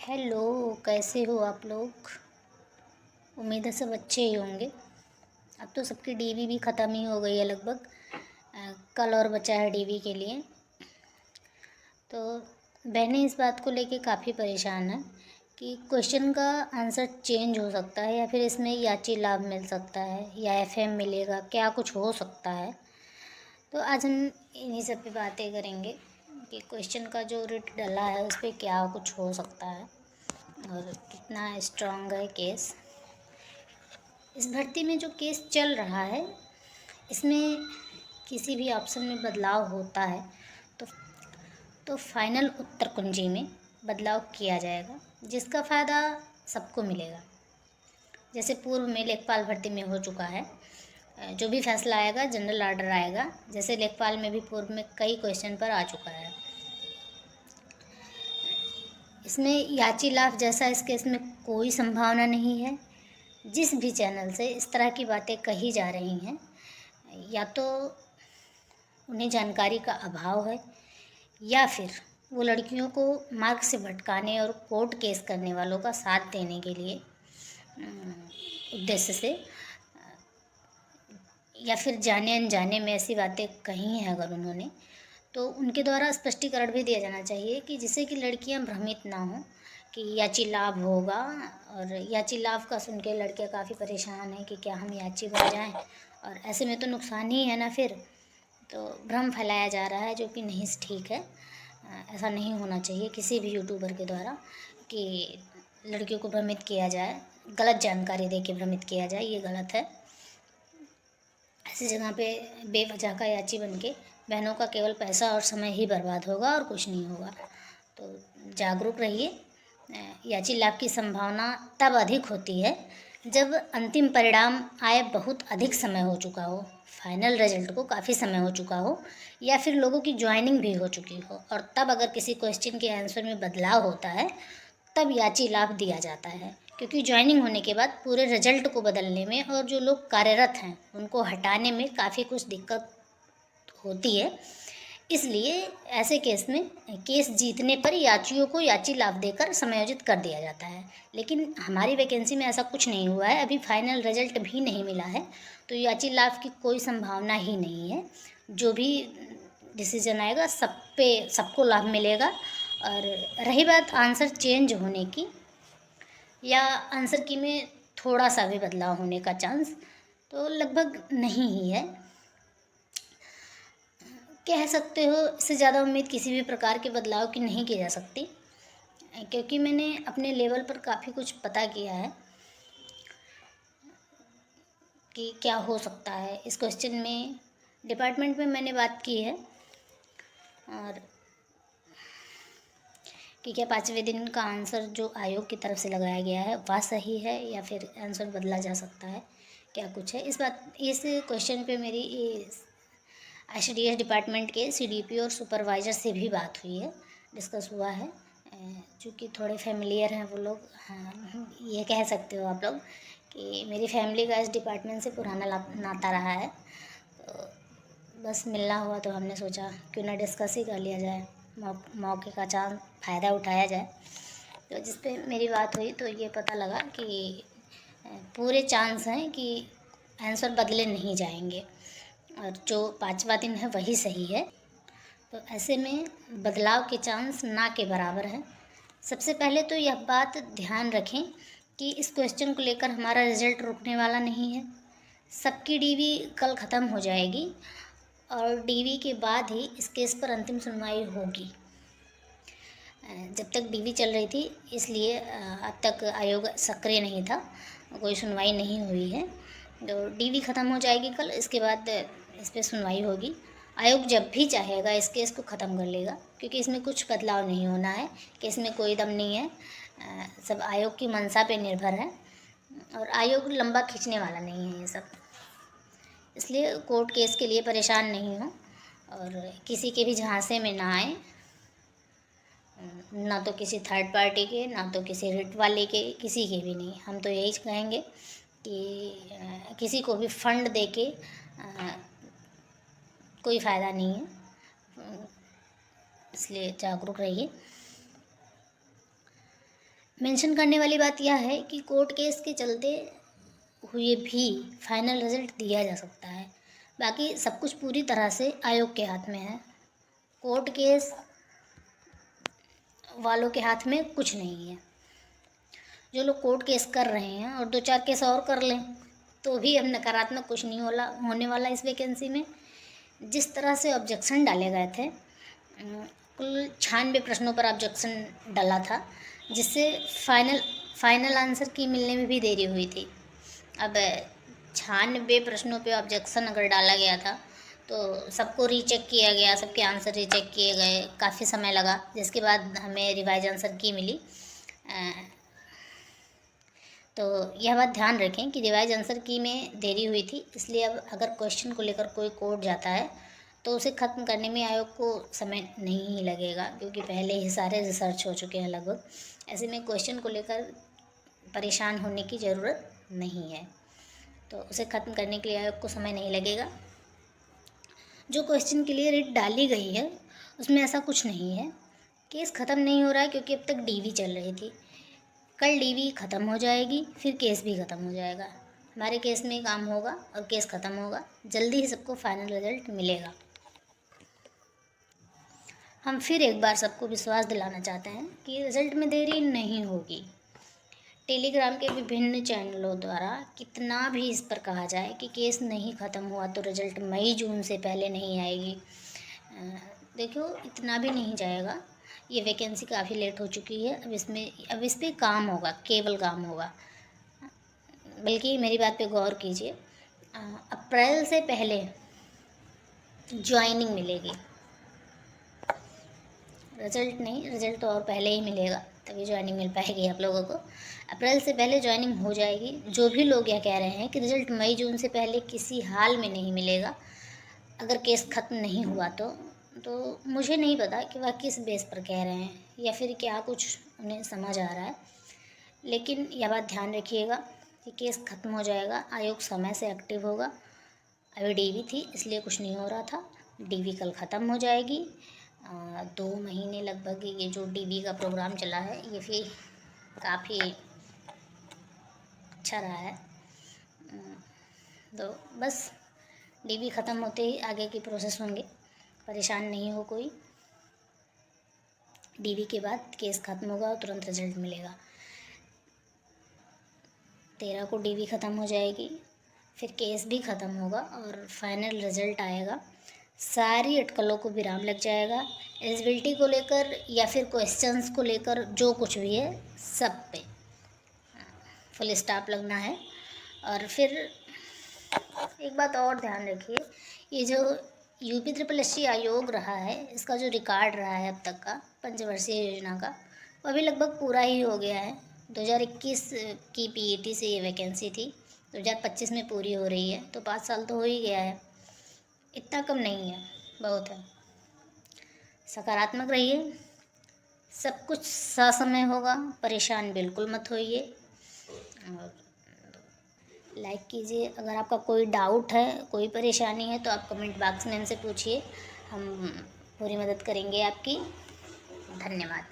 Hello, कैसे हो आप लोग। उम्मीद है सब अच्छे ही होंगे। अब तो सबकी डीवी भी ख़त्म ही हो गई है लगभग। कल और बचा है डीवी के लिए। तो बहनें इस बात को लेके काफ़ी परेशान हैं कि क्वेश्चन का आंसर चेंज हो सकता है या फिर इसमें याची लाभ मिल सकता है या एफएम मिलेगा, क्या कुछ हो सकता है। तो आज हम इन्हीं सब पे बातें करेंगे कि क्वेश्चन का जो रिट डला है उस पर क्या कुछ हो सकता है और कितना स्ट्रांग है केस। इस भर्ती में जो केस चल रहा है इसमें किसी भी ऑप्शन में बदलाव होता है तो फाइनल उत्तर कुंजी में बदलाव किया जाएगा, जिसका फ़ायदा सबको मिलेगा। जैसे पूर्व में लेखपाल भर्ती में हो चुका है, जो भी फैसला आएगा जनरल ऑर्डर आएगा। जैसे लेखपाल में भी पूर्व में कई क्वेश्चन पर आ चुका है। इसमें याची लाभ जैसा इस केस में कोई संभावना नहीं है। जिस भी चैनल से इस तरह की बातें कही जा रही हैं, या तो उन्हें जानकारी का अभाव है या फिर वो लड़कियों को मार्ग से भटकाने और कोर्ट केस करने वालों का साथ देने के लिए उद्देश्य से, या फिर जाने अनजाने में ऐसी बातें कही हैं अगर उन्होंने, तो उनके द्वारा स्पष्टीकरण भी दिया जाना चाहिए कि जिससे कि लड़कियां भ्रमित ना हों कि याची लाभ होगा। और याची लाभ का सुन के लड़कियां काफ़ी परेशान हैं कि क्या हम याची बन जाएं, और ऐसे में तो नुकसान ही है ना। फिर तो भ्रम फैलाया जा रहा है जो कि नहीं ठीक है। ऐसा नहीं होना चाहिए किसी भी यूट्यूबर के द्वारा कि लड़कियों को भ्रमित किया जाए, गलत जानकारी दे के भ्रमित किया जाए, ये गलत है। ऐसी जगह पे बेवजह का याची बन के बहनों का केवल पैसा और समय ही बर्बाद होगा और कुछ नहीं होगा। तो जागरूक रहिए। याची लाभ की संभावना तब अधिक होती है जब अंतिम परिणाम आए बहुत अधिक समय हो चुका हो, फाइनल रिजल्ट को काफ़ी समय हो चुका हो, या फिर लोगों की ज्वाइनिंग भी हो चुकी हो। और तब अगर किसी क्वेश्चन के आंसर में बदलाव होता है तब याची लाभ दिया जाता है, क्योंकि ज्वाइनिंग होने के बाद पूरे रिजल्ट को बदलने में और जो लोग कार्यरत हैं उनको हटाने में काफ़ी कुछ दिक्कत होती है। इसलिए ऐसे केस में केस जीतने पर याचियों को याची लाभ देकर समायोजित कर दिया जाता है। लेकिन हमारी वैकेंसी में ऐसा कुछ नहीं हुआ है, अभी फाइनल रिजल्ट भी नहीं मिला है, तो याची लाभ की कोई संभावना ही नहीं है। जो भी डिसीजन आएगा सब पे सबको लाभ मिलेगा। और रही बात आंसर चेंज होने की या आंसर की में थोड़ा सा भी बदलाव होने का चांस तो लगभग नहीं ही है, कह सकते हो। इससे ज़्यादा उम्मीद किसी भी प्रकार के बदलाव की नहीं की जा सकती, क्योंकि मैंने अपने लेवल पर काफ़ी कुछ पता किया है कि क्या हो सकता है इस क्वेश्चन में। डिपार्टमेंट में मैंने बात की है और कि क्या 5वें दिन का आंसर जो आयोग की तरफ से लगाया गया है वह सही है या फिर आंसर बदला जा सकता है, क्या कुछ है। इस क्वेश्चन पे मेरी ICDS डिपार्टमेंट के CDP और सुपरवाइज़र से भी बात हुई है, डिस्कस हुआ है। चूँकि थोड़े फेमिलियर हैं वो लोग, हाँ ये कह सकते हो आप लोग कि मेरी फैमिली का इस डिपार्टमेंट से पुराना नाता रहा है। तो बस मिलना हुआ तो हमने सोचा क्यों ना डिस्कस ही कर लिया जाए, मौके का चांस फ़ायदा उठाया जाए। तो जिस पे मेरी बात हुई तो ये पता लगा कि पूरे चांस हैं कि आंसर बदले नहीं जाएंगे और जो 5वां दिन है वही सही है। तो ऐसे में बदलाव के चांस ना के बराबर हैं। सबसे पहले तो यह बात ध्यान रखें कि इस क्वेश्चन को लेकर हमारा रिजल्ट रुकने वाला नहीं है। सबकी डीवी कल ख़त्म हो जाएगी और डीवी के बाद ही इस केस पर अंतिम सुनवाई होगी। जब तक डीवी चल रही थी इसलिए अब तक आयोग सक्रिय नहीं था, कोई सुनवाई नहीं हुई है। तो डीवी ख़त्म हो जाएगी कल, इसके बाद इस पर सुनवाई होगी। आयोग जब भी चाहेगा इस केस को ख़त्म कर लेगा, क्योंकि इसमें कुछ बदलाव नहीं होना है, केस में कोई दम नहीं है। सब आयोग की मंशा पे निर्भर है और आयोग लंबा खींचने वाला नहीं है ये सब। इसलिए कोर्ट केस के लिए परेशान नहीं हो और किसी के भी झांसे में ना आए, ना तो किसी थर्ड पार्टी के, ना तो किसी रिट वाले के, किसी के भी नहीं। हम तो यही कहेंगे कि किसी को भी फंड दे के कोई फ़ायदा नहीं है, इसलिए जागरूक रहिए। मेंशन करने वाली बात यह है कि कोर्ट केस के चलते हुए भी फाइनल रिजल्ट दिया जा सकता है। बाकी सब कुछ पूरी तरह से आयोग के हाथ में है। कोर्ट केस वालों के हाथ में कुछ नहीं है। जो लोग कोर्ट केस कर रहे हैं और 2-4 केस और कर लें तो भी अब नकारात्मक कुछ नहीं होने वाला इस वैकेंसी में। जिस तरह से ऑब्जेक्शन डाले गए थे, कुल 96 प्रश्नों पर ऑब्जेक्शन डाला था, जिससे फाइनल आंसर की मिलने में भी देरी हुई थी। अब 96 प्रश्नों पे ऑब्जेक्शन अगर डाला गया था तो सबको रीचेक किया गया, सबके आंसर रीचेक किए गए, काफ़ी समय लगा, जिसके बाद हमें रिवाइज आंसर की मिली। तो यह बात ध्यान रखें कि रिवाइज आंसर की में देरी हुई थी, इसलिए अब अगर क्वेश्चन को लेकर कोई कोर्ट जाता है तो उसे ख़त्म करने में आयोग को समय नहीं लगेगा, क्योंकि पहले ही सारे रिसर्च हो चुके हैं लगभग। ऐसे में क्वेश्चन को लेकर परेशान होने की ज़रूरत नहीं है, तो उसे ख़त्म करने के लिए आयोग को समय नहीं लगेगा। जो क्वेश्चन के लिए रिट डाली गई है उसमें ऐसा कुछ नहीं है। केस ख़त्म नहीं हो रहा है क्योंकि अब तक डीवी चल रही थी। कल डीवी ख़त्म हो जाएगी, फिर केस भी ख़त्म हो जाएगा। हमारे केस में काम होगा और केस ख़त्म होगा। जल्दी ही सबको फाइनल रिजल्ट मिलेगा। हम फिर एक बार सबको विश्वास दिलाना चाहते हैं कि रिज़ल्ट में देरी नहीं होगी। टेलीग्राम के विभिन्न चैनलों द्वारा कितना भी इस पर कहा जाए कि केस नहीं ख़त्म हुआ तो रिज़ल्ट मई जून से पहले नहीं आएगी, देखो इतना भी नहीं जाएगा। ये वैकेंसी काफ़ी लेट हो चुकी है। अब इस पर काम होगा, केवल काम होगा। बल्कि मेरी बात पे गौर कीजिए, अप्रैल से पहले ज्वाइनिंग मिलेगी। रिज़ल्ट तो और पहले ही मिलेगा, तभी ज्वाइनिंग मिल पाएगी आप लोगों को। अप्रैल से पहले ज्वाइनिंग हो जाएगी। जो भी लोग यह कह रहे हैं कि रिज़ल्ट मई जून से पहले किसी हाल में नहीं मिलेगा अगर केस ख़त्म नहीं हुआ तो मुझे नहीं पता कि वह किस बेस पर कह रहे हैं या फिर क्या कुछ उन्हें समझ आ रहा है। लेकिन यह बात ध्यान रखिएगा कि केस ख़त्म हो जाएगा, आयोग समय से एक्टिव होगा। अभी डीवी थी इसलिए कुछ नहीं हो रहा था, डीवी कल ख़त्म हो जाएगी। 2 महीने लगभग ये जो डीवी का प्रोग्राम चला है ये फिर काफ़ी अच्छा रहा है। तो बस डीवी ख़त्म होते ही आगे की प्रोसेस होंगे, परेशान नहीं हो कोई। डीवी के बाद केस ख़त्म होगा और तुरंत रिजल्ट मिलेगा। 13 को डीवी ख़त्म हो जाएगी, फिर केस भी ख़त्म होगा और फाइनल रिजल्ट आएगा। सारी अटकलों को विराम लग जाएगा। एलिजिबिलिटी को लेकर या फिर क्वेश्चंस को लेकर जो कुछ भी है सब पे फुल स्टॉप लगना है। और फिर एक बात और ध्यान रखिए, ये जो यूपी SSS आयोग रहा है, इसका जो रिकॉर्ड रहा है अब तक का पंचवर्षीय योजना का, वो अभी लगभग पूरा ही हो गया है। 2021 की PET से ये वैकेंसी थी, 2025 में पूरी हो रही है, तो 5 साल तो हो ही गया है। इतना कम नहीं है, बहुत है। सकारात्मक रहिए, सब कुछ ससमय होगा, परेशान बिल्कुल मत होइए। और लाइक कीजिए। अगर आपका कोई डाउट है, कोई परेशानी है तो आप कमेंट बॉक्स में हमसे पूछिए, हम पूरी मदद करेंगे आपकी। धन्यवाद।